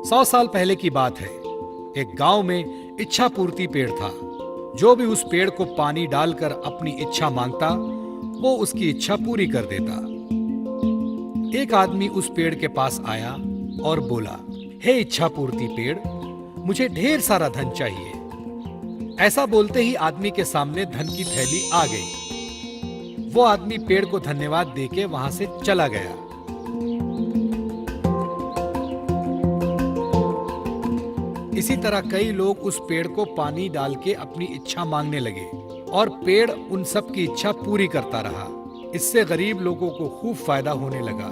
100 साल पहले की बात है। एक गांव में इच्छा पूर्ति पेड़ था। जो भी उस पेड़ को पानी डालकर अपनी इच्छा मांगता, वो उसकी इच्छा पूरी कर देता। एक आदमी उस पेड़ के पास आया और बोला, हे इच्छा पूर्ति पेड़, मुझे ढेर सारा धन चाहिए। ऐसा बोलते ही आदमी के सामने धन की थैली आ गई। वो आदमी पेड़ को धन्यवाद देके वहां से चला गया। इसी तरह कई लोग उस पेड़ को पानी डाल के अपनी इच्छा मांगने लगे और पेड़ उन सब की इच्छा पूरी करता रहा। इससे गरीब लोगों को खूब फायदा होने लगा।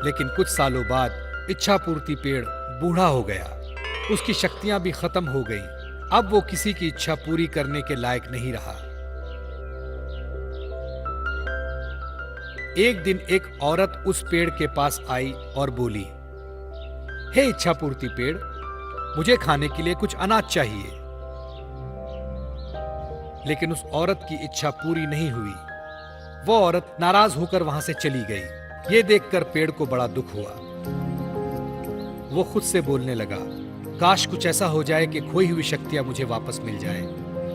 लेकिन कुछ सालों बाद इच्छा पूर्ति पेड़ बूढ़ा हो गया। उसकी शक्तियां भी खत्म हो गईं। अब वो किसी की इच्छा पूरी करने के लायक नहीं रहा। एक दिन एक औरत उस पेड़ के पास आई और बोली, हे इच्छा पूर्ति पेड़, मुझे खाने के लिए कुछ अनाज चाहिए। लेकिन उस औरत की इच्छा पूरी नहीं हुई। वो औरत नाराज होकर वहां से चली गई। ये देखकर पेड़ को बड़ा दुख हुआ। वो खुद से बोलने लगा, काश कुछ ऐसा हो जाए कि खोई हुई शक्तियां मुझे वापस मिल जाए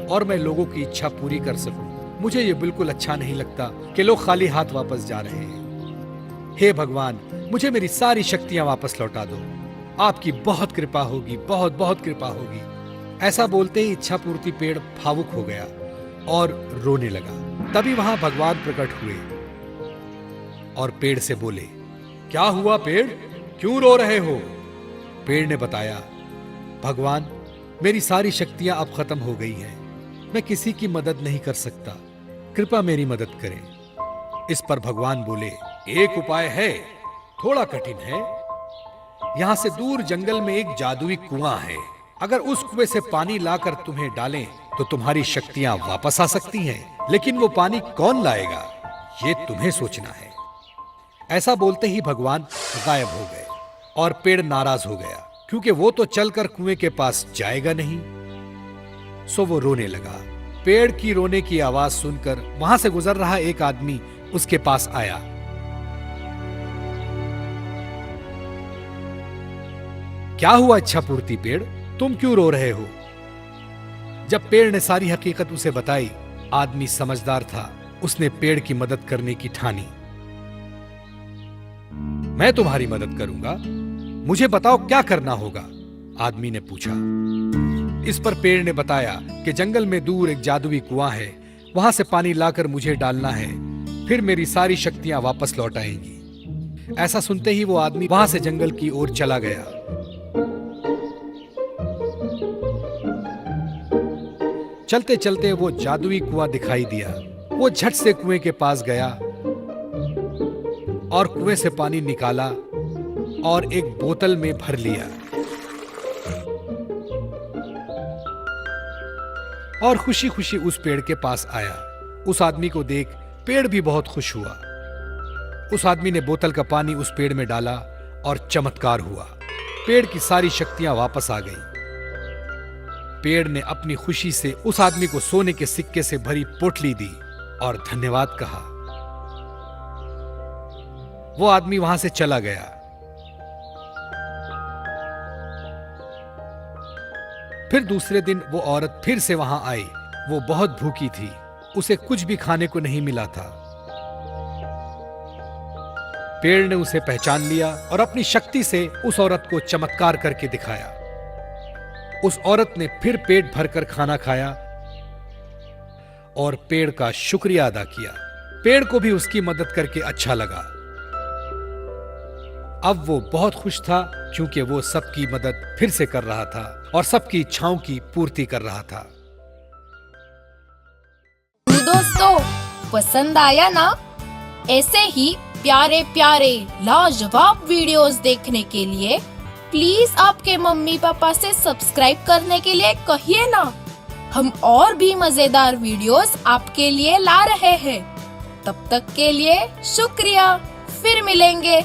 और मैं लोगों की इच्छा पूरी कर सकूं। मुझे ये बिल्कुल अच्छा नहीं लगता कि लोग खाली हाथ वापस जा रहे हैं। हे भगवान, मुझे मेरी सारी शक्तियां वापस लौटा दो। आपकी बहुत कृपा होगी, बहुत बहुत कृपा होगी। ऐसा बोलते ही इच्छा पूर्ति पेड़ भावुक हो गया और रोने लगा। तभी वहां भगवान प्रकट हुए और पेड़ से बोले, क्या हुआ पेड़, क्यों रो रहे हो? पेड़ ने बताया, भगवान, मेरी सारी शक्तियां अब खत्म हो गई हैं। मैं किसी की मदद नहीं कर सकता, कृपया मेरी मदद करें। इस पर भगवान बोले, एक उपाय है, थोड़ा कठिन है। यहां से दूर जंगल में एक जादुई कुआं है। अगर उस कुएं से पानी लाकर तुम्हें डालें तो तुम्हारी शक्तियां वापस आ सकती हैं। लेकिन वो पानी कौन लाएगा, ये तुम्हें सोचना है। ऐसा बोलते ही भगवान गायब हो गए और पेड़ नाराज हो गया, क्योंकि वो तो चलकर कुएं के पास जाएगा नहीं। सो वो रोने लगा। पेड़ की रोने की आवाज सुनकर वहां से गुजर रहा एक आदमी उसके पास आया। क्या हुआ इच्छा पूर्ति पेड़, तुम क्यों रो रहे हो? जब पेड़ ने सारी हकीकत उसे बताई, आदमी समझदार था। उसने पेड़ की मदद करने की ठानी। मैं तुम्हारी मदद करूंगा, मुझे बताओ क्या करना होगा? आदमी ने पूछा। इस पर पेड़ ने बताया कि जंगल में दूर एक जादुई कुआं है, वहां से पानी लाकर मुझे डालना है, फिर मेरी सारी शक्तियां वापस लौट आएंगी। ऐसा सुनते ही वो आदमी वहां से जंगल की ओर चला गया। चलते चलते वो जादुई कुआं दिखाई दिया। वो झट से कुएं के पास गया और कुएं से पानी निकाला और एक बोतल में भर लिया और खुशी खुशी उस पेड़ के पास आया। उस आदमी को देख पेड़ भी बहुत खुश हुआ। उस आदमी ने बोतल का पानी उस पेड़ में डाला और चमत्कार हुआ। पेड़ की सारी शक्तियां वापस आ गईं। पेड़ ने अपनी खुशी से उस आदमी को सोने के सिक्के से भरी पोटली दी और धन्यवाद कहा। वो आदमी वहां से चला गया। फिर दूसरे दिन वो औरत फिर से वहां आई। वो बहुत भूखी थी, उसे कुछ भी खाने को नहीं मिला था। पेड़ ने उसे पहचान लिया और अपनी शक्ति से उस औरत को चमत्कार करके दिखाया। उस औरत ने फिर पेट भरकर खाना खाया और पेड़ का शुक्रिया अदा किया। पेड़ को भी उसकी मदद करके अच्छा लगा। अब वो बहुत खुश था, क्योंकि वो सबकी मदद फिर से कर रहा था और सबकी इच्छाओं की पूर्ति कर रहा था। दोस्तों, पसंद आया ना? ऐसे ही प्यारे प्यारे लाजवाब वीडियोस देखने के लिए प्लीज आपके मम्मी पापा से सब्सक्राइब करने के लिए कहिए ना। हम और भी मजेदार वीडियोस आपके लिए ला रहे हैं। तब तक के लिए शुक्रिया। फिर मिलेंगे।